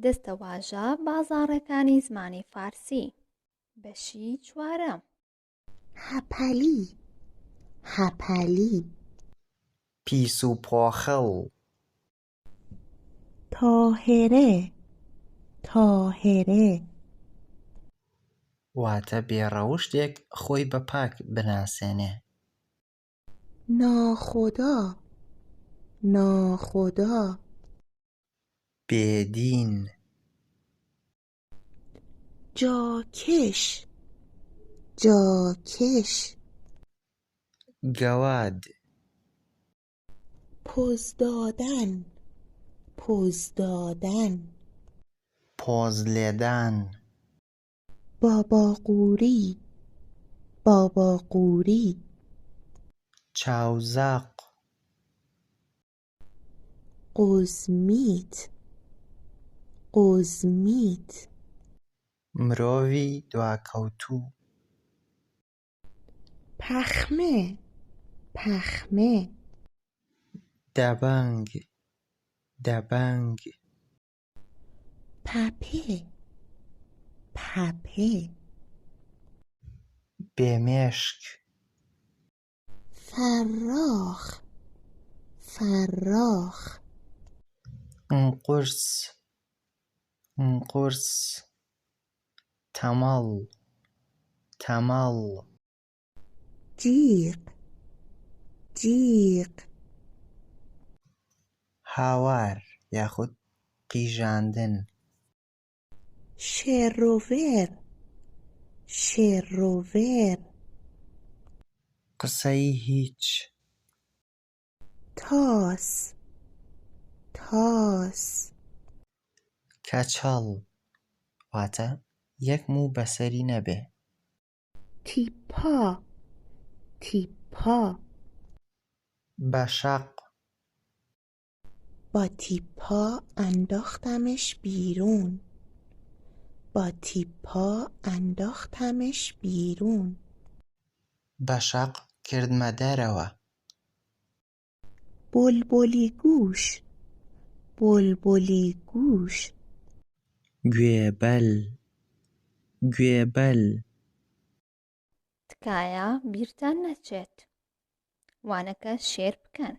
دەستە واژە بازاڕەکانی زمانی فارسی. بەشی چوارەم. هەپەلی هەپەلی پیس و پۆخەڵ تاهێرێ تاهێرێ واتە بێڕەوشتێک خۆی بە پاک بناسێنێ. ناخودا ناخودا بێدین جاکش جاکش گەواد پوز دادن پوز دادن پۆز لێدان باباقوری باباقوری چاوزاق قوزمیت قوزمیت مرۆڤی دواکەوتوو پەخمێ پەخمێ دەبەنگ دەبەنگ پەپێ پەپێ بێمێشک فەرراخ فەرراخ قورس قورس تەمەڵ تەمەڵ جیق جیق هاوار یاخود قیژاندن شێڕۆڤێر شێڕۆڤێر قسەی هیچ تاس تاس کەچەڵ واتە یەک موو بەسەری نەبێ. تیپا تیپا بەشەق با تیپا انداختمش بیرون با تیپا انداختمش بیرون بەشەق کردمە دەرەوە. بلبلی گوش بلبلی گوش گوێبەل گوێبەل تکایە بیرتان نەچێت وانەکە شێر بکەن.